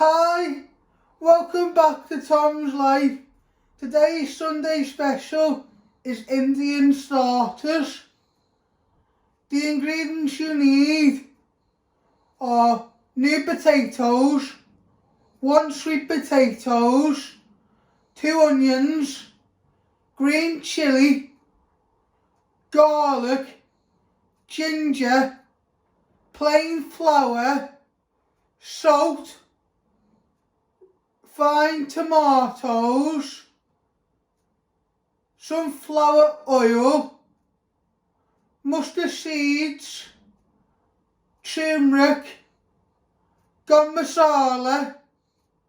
Hi, welcome back to Tom's Life. Today's Sunday special is Indian starters. The ingredients you need are new potatoes, 1 sweet potatoes, 2 onions, green chilli, garlic, ginger, plain flour, salt, fine tomatoes, sunflower oil, mustard seeds, turmeric, garam masala,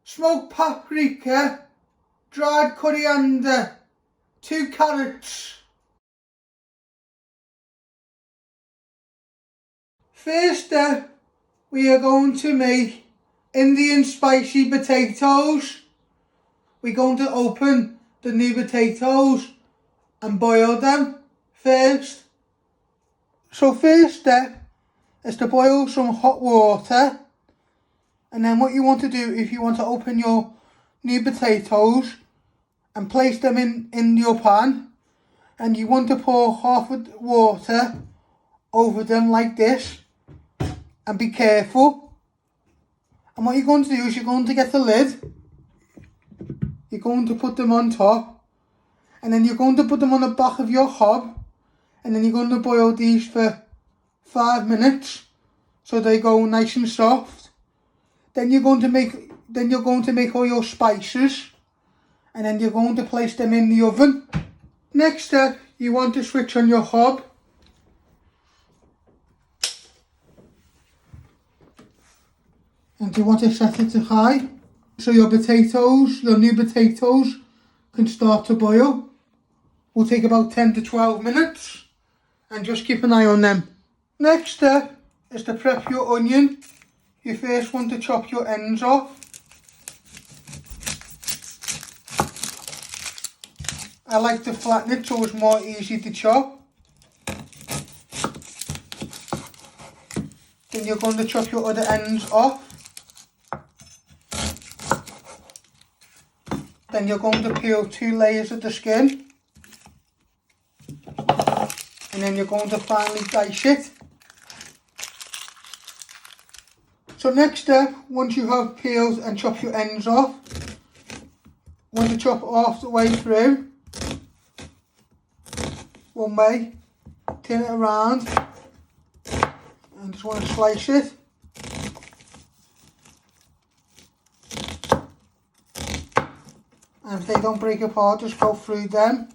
smoked paprika, dried coriander, 2 carrots. First step, we are going to make Indian spicy potatoes. We're going to open the new potatoes and boil them first. So first step is to boil some hot water, and then what you want to do, if you want to open your new potatoes and place them in your pan, and you want to pour half of the water over them like this, and be careful. And what you're going to do is you're going to get the lid, you're going to put them on top, and then you're going to put them on the back of your hob, and then you're going to boil these for 5 minutes so they go nice and soft. Then you're going to make all your spices, and then you're going to place them in the oven. Next step, you want to switch on your hob. And you want to set it to high so your new potatoes can start to boil. Will take about 10 to 12 minutes, and just keep an eye on them. Next step is to prep your onion. You first want to chop your ends off. I like to flatten it so it's more easy to chop. Then you're going to chop your other ends off. Then you're going to peel 2 layers of the skin, and then you're going to finally dice it. So next step, once you have peeled and chopped your ends off, you want to chop half the way through, one way, turn it around, and just want to slice it. And if they don't break apart, just go through them.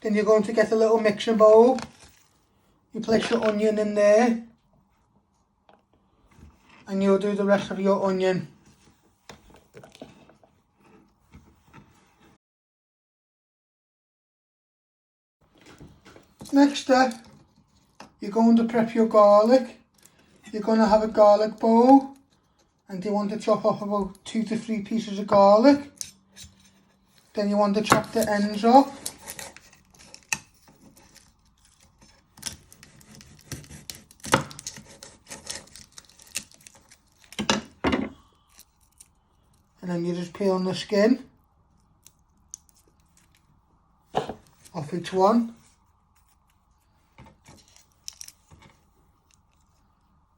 Then you're going to get a little mixing bowl. You place your onion in there, and you'll do the rest of your onion. Next step, you're going to prep your garlic. You're going to have a garlic bowl, and you want to chop off about 2 to 3 pieces of garlic. Then you want to chop the ends off. And then you just peel on the skin off each one.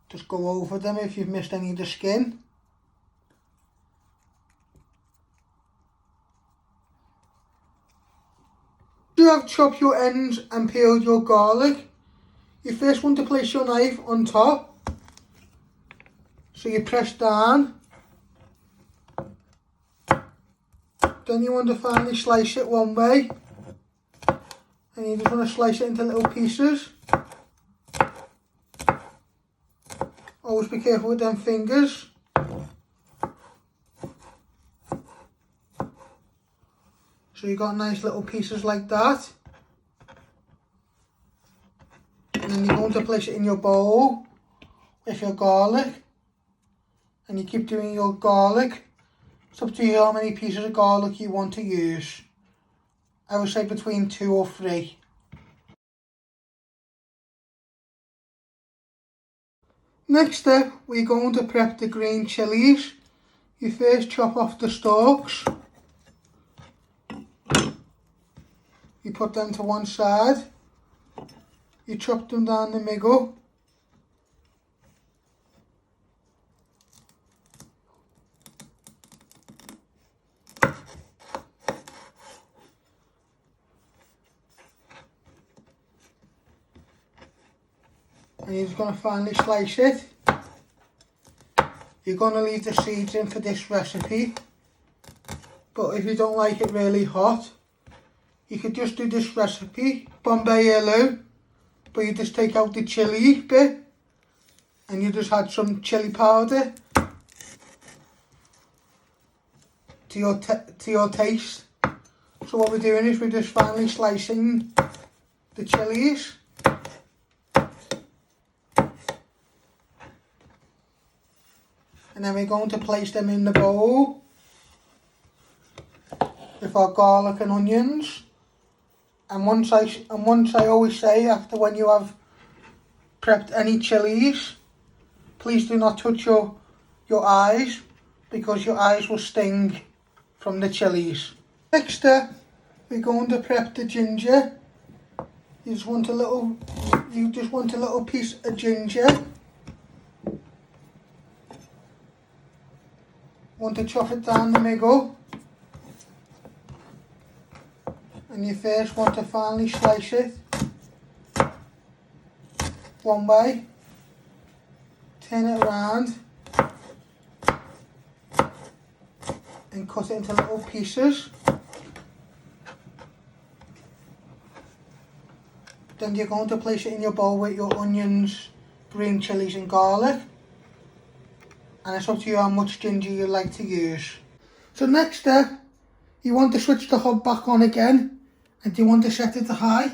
Just go over them if you've missed any of the skin. You have chopped your ends and peeled your garlic. You first want to place your knife on top. So you press down. Then you want to finally slice it one way. And you just want to slice it into little pieces. Always be careful with them fingers. So you got nice little pieces like that. And then you're going to place it in your bowl with your garlic. And you keep doing your garlic It's up to you how many pieces of garlic you want to use. I would say between 2 or 3. Next step, we're going to prep the green chillies. You first chop off the stalks. You put them to one side. You chop them down the middle. And you're just going to finely slice it. You're going to leave the seeds in for this recipe. But if you don't like it really hot, you could just do this recipe, Bombay Aloo, but you just take out the chilli bit and you just add some chilli powder to your taste. So what we're doing is we're just finely slicing the chillies. And then we're going to place them in the bowl with our garlic and onions. And once I always say, after when you have prepped any chillies, please do not touch your eyes, because your eyes will sting from the chillies. Next step, we're going to prep the ginger. You just want a little piece of ginger. Want to chop it down the middle, and you first want to finely slice it one way, turn it around and cut it into little pieces. Then you're going to place it in your bowl with your onions, green chillies and garlic. And it's up to you how much ginger you like to use. So next step, you want to switch the hob back on again, and you want to set it to high.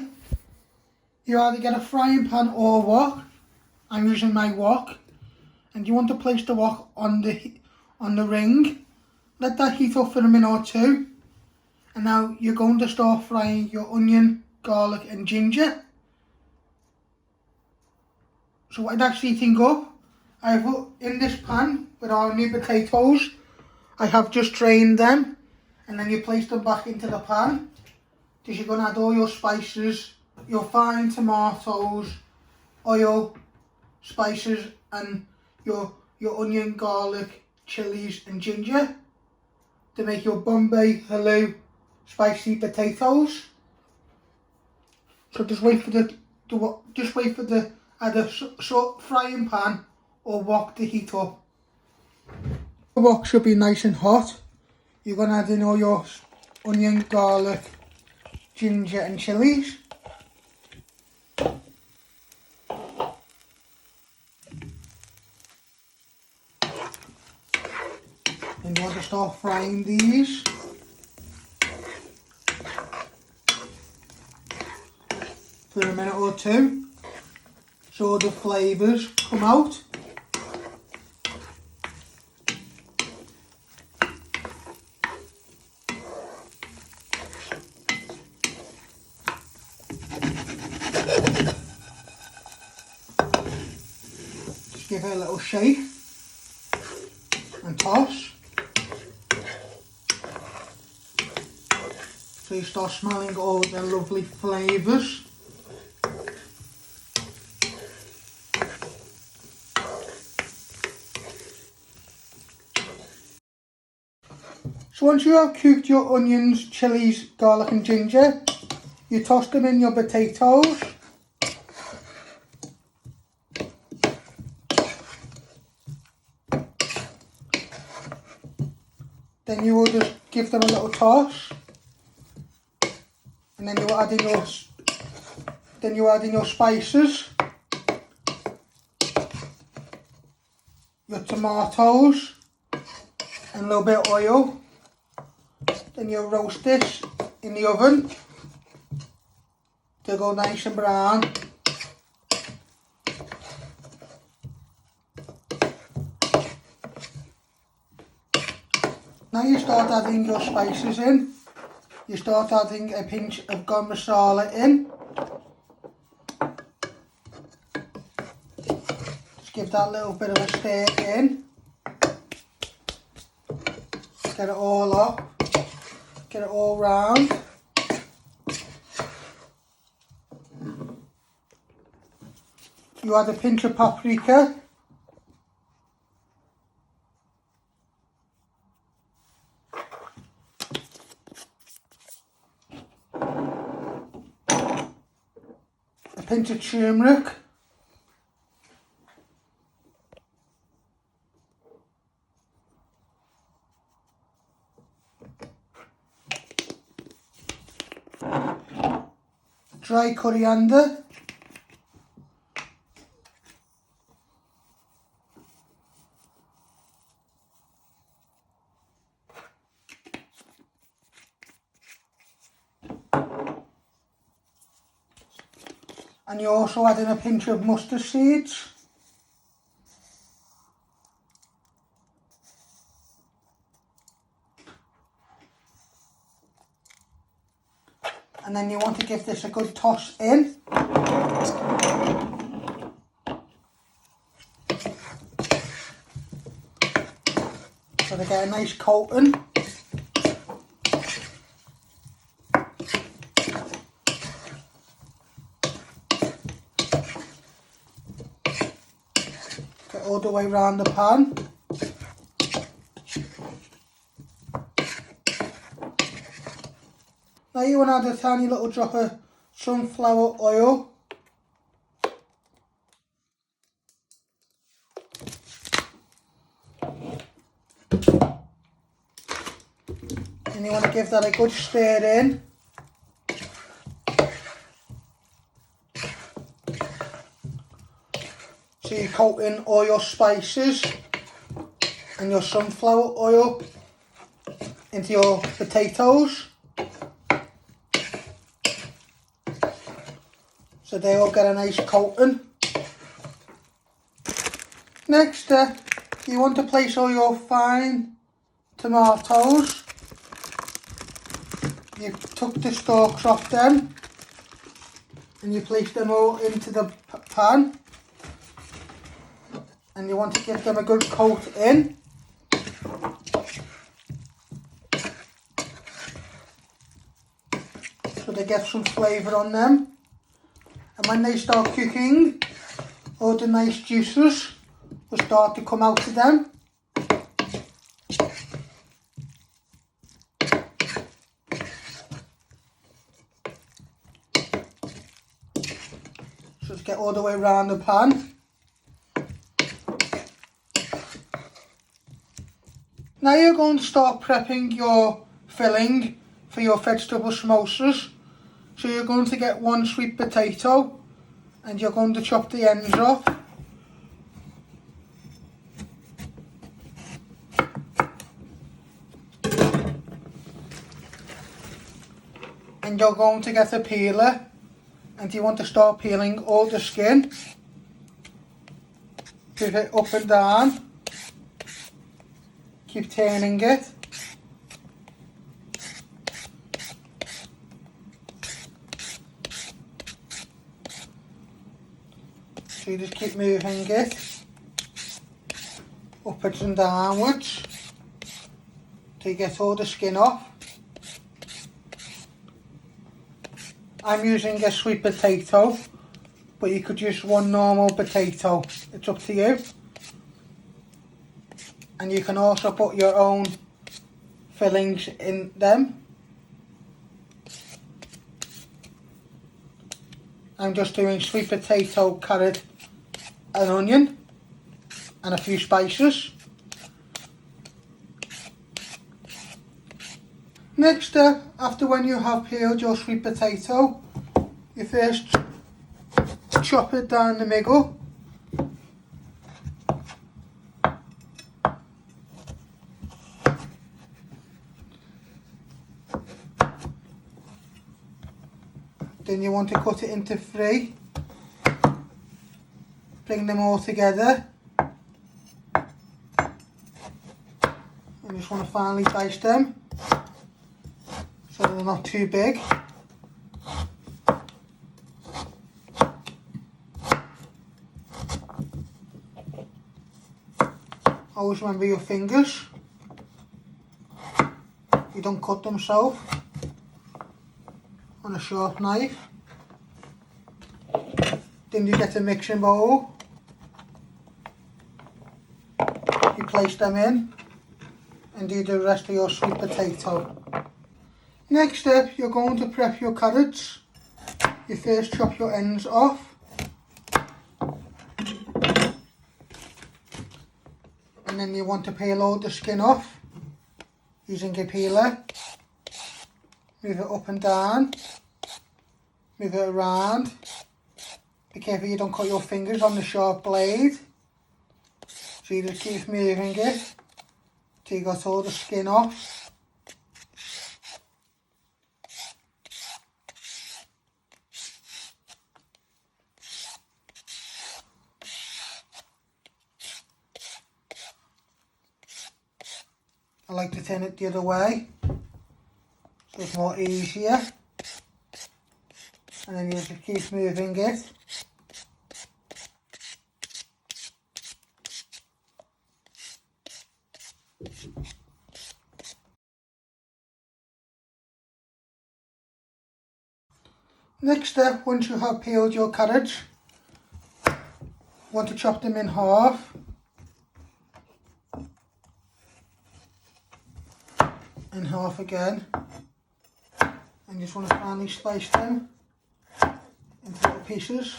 You either get a frying pan or wok. I'm using my wok, and you want to place the wok on the ring. Let that heat up for a minute or two, and now you're going to start frying your onion, garlic and ginger. So what I'd actually think up, I put in this pan with our new potatoes. I have just drained them, and then you place them back into the pan. Because you're going to add all your spices, your fine tomatoes, oil, spices and your onion, garlic, chillies and ginger to make your Bombay Aloo spicy potatoes. So just wait for the either frying pan or wok to heat up. The wok should be nice and hot. You're going to add in all your onion, garlic, ginger and chillies. And you want to start frying these. For a minute or two, so the flavours come out. Just give it a little shake and toss. So you start smelling all the lovely flavours. So once you have cooked your onions, chillies, garlic and ginger, you toss them in your potatoes. Then you will just give them a little toss. And then you add in your spices, your tomatoes and a little bit of oil. Then you roast this in the oven to go nice and brown. Now you start adding your spices in. You start adding a pinch of Garam Masala in. Just give that a little bit of a stir in. Get it all up. Get it all round. You add a pinch of paprika. A pinch of turmeric. Dry coriander. And you also add in a pinch of mustard seeds. And then you want to give this a good toss in. So they get a nice coating. Get all the way around the pan. Now you want to add a tiny little drop of sunflower oil. And you want to give that a good stir in. So you're coating all your spices and your sunflower oil into your potatoes. So they all get a nice coating. Next step, you want to place all your fine tomatoes. You took the stalks off them and you place them all into the pan. And you want to give them a good coat in. So they get some flavour on them. And when they start cooking, all the nice juices will start to come out of them. So just get all the way around the pan. Now you're going to start prepping your filling for your vegetable samosas. So you're going to get one sweet potato and you're going to chop the ends off. And you're going to get a peeler and you want to start peeling all the skin. Put it up and down. Keep turning it. So you just keep moving it upwards and downwards till you get all the skin off. I'm using a sweet potato, but you could use one normal potato. It's up to you. And you can also put your own fillings in them. I'm just doing sweet potato, carrot, an onion, and a few spices. Next step, after when you have peeled your sweet potato, you first chop it down the middle. Then you want to cut it into three. Bring them all together. And just just want to finely dice them so they're not too big. Always remember your fingers. You don't cut themselves on a sharp knife. Then you get a mixing bowl. You place them in and do the rest of your sweet potato. Next step, you're going to prep your carrots. You first chop your ends off. And then you want to peel all the skin off using a peeler. Move it up and down. Move it around. Be careful you don't cut your fingers on the sharp blade. So you just keep moving it till you got all the skin off. I like to turn it the other way so it's more easier. And then you just keep moving it. Next step, once you have peeled your carrots, you want to chop them in half. And half again. And you just want to finely slice them into little pieces.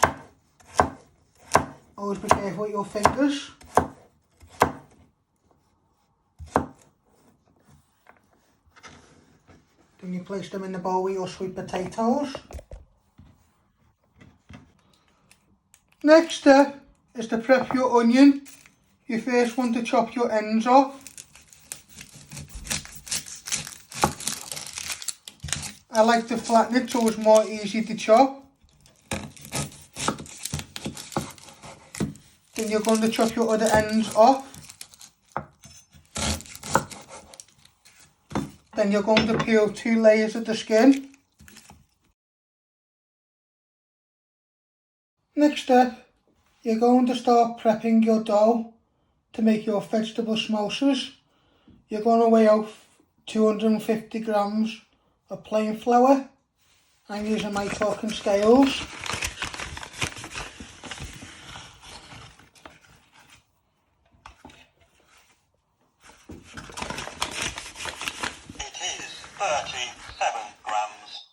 Always be careful with your fingers. Then you place them in the bowl with your sweet potatoes. Next step is to prep your onion. You first want to chop your ends off. I like to flatten it so it's more easy to chop. Then you're going to chop your other ends off. Then you're going to peel 2 layers of the skin. Next step, you're going to start prepping your dough to make your vegetable samosas. You're going to weigh out 250 grams of plain flour. I'm using my talking scales. It is 37 grams.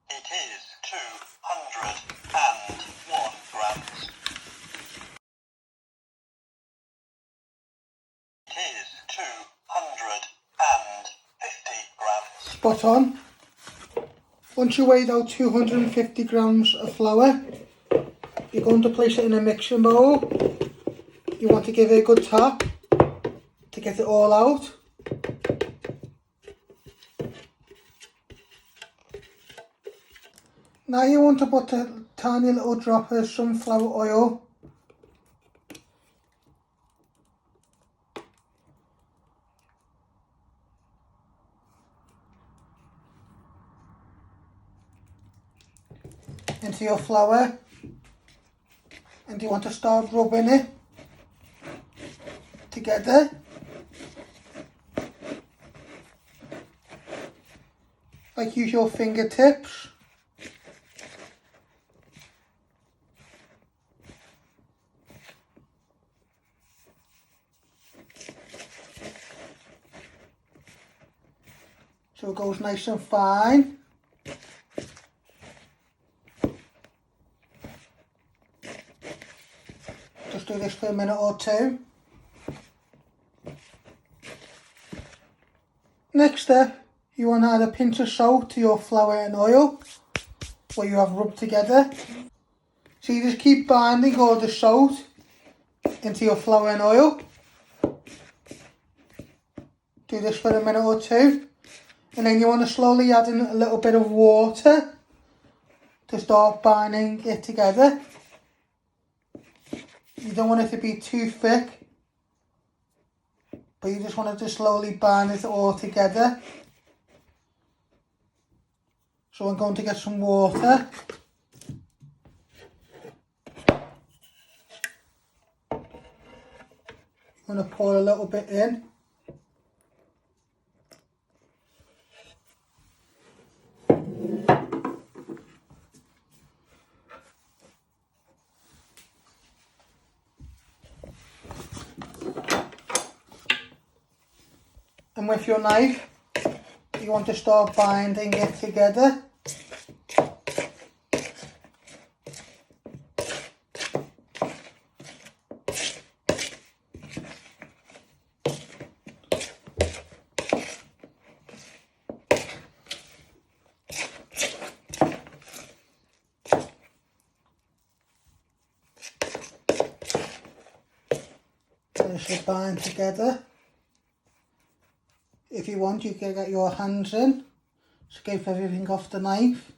It is 201 grams. It is 250 grams. Spot on. Once you weighed out 250 grams of flour, you're going to place it in a mixing bowl. You want to give it a good tap to get it all out. Now you want to put a tiny little drop of sunflower oil into your flour, and you want to start rubbing it together. Like use your fingertips. So it goes nice and fine. Just do this for a minute or two. Next step, you want to add a pinch of salt to your flour and oil, what you have rubbed together. So you just keep binding all the salt into your flour and oil. Do this for a minute or two. And then you want to slowly add in a little bit of water to start binding it together. You don't want it to be too thick, but you just want to slowly bind it all together. So I'm going to get some water. I'm going to pour a little bit in. And with your knife, you want to start binding it together. They should bind together. If you want, you can get your hands in, scrape everything off the knife,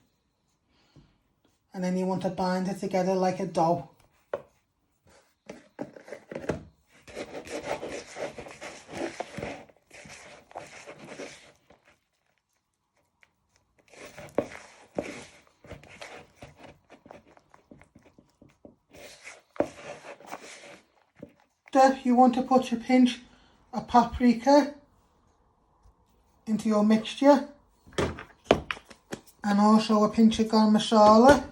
and then you want to bind it together like a dough. Then you want to put a pinch of paprika into your mixture, and also a pinch of Garam Masala.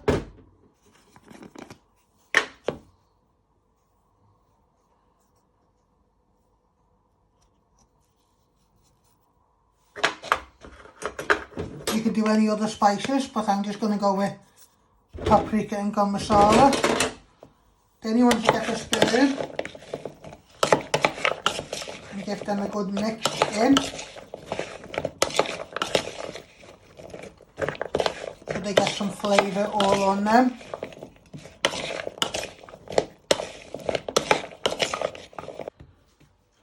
You can do any other spices, but I'm just going to go with paprika and Garam Masala. Then you want to get a spoon and give them a good mix in. They get some flavour all on them.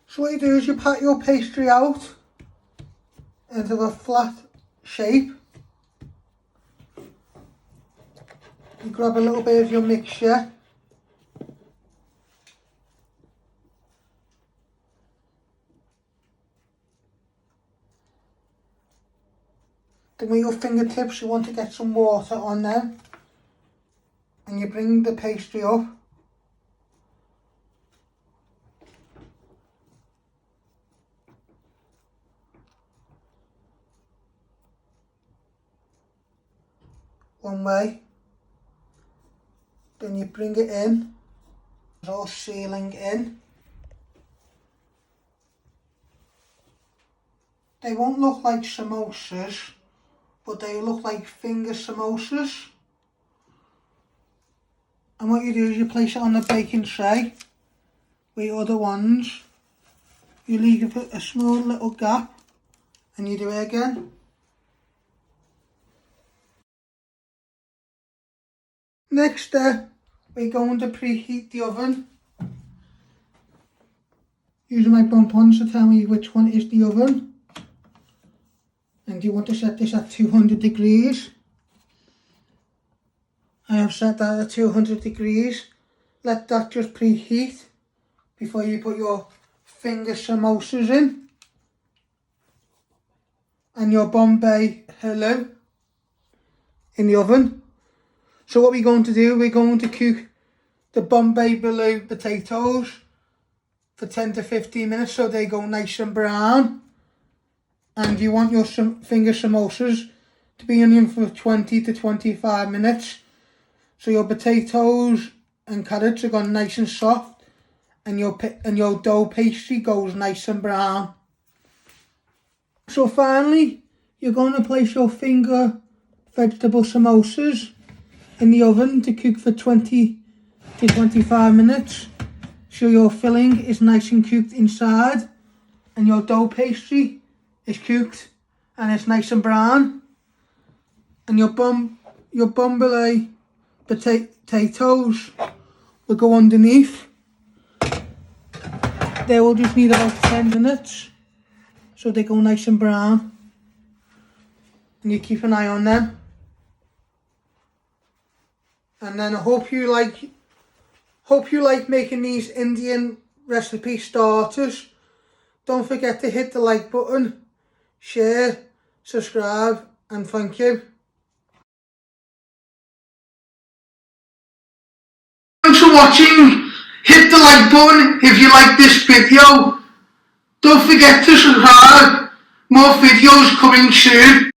So what you do is you pat your pastry out into a flat shape. You grab a little bit of your mixture. Then with your fingertips you want to get some water on them, and you bring the pastry up. One way. Then you bring it in. It's all sealing in. They won't look like samosas, but they look like finger samosas. And what you do is you place it on the baking tray with your other ones. You leave a small little gap and you do it again. Next step, we're going to preheat the oven. Using my bumpons to tell me which one is the oven. And you want to set this at 200 degrees. I have set that at 200 degrees. Let that just preheat before you put your finger samosas in. And your Bombay Aloo in the oven. So what we're going to do, we're going to cook the Bombay Aloo potatoes for 10 to 15 minutes so they go nice and brown. And you want your finger samosas to be onion for 20 to 25 minutes. So your potatoes and carrots are gone nice and soft, and your dough pastry goes nice and brown. So finally, you're going to place your finger vegetable samosas in the oven to cook for 20 to 25 minutes. So your filling is nice and cooked inside, and your dough pastry is cooked and it's nice and brown, and your Bombay potatoes will go underneath. They will just need about 10 minutes, so they go nice and brown, and you keep an eye on them. And then I hope you like making these Indian recipe starters. Don't forget to hit the like button, share, subscribe, and thank you. Thanks for watching. Hit the like button if you like this video. Don't forget to subscribe. More videos coming soon.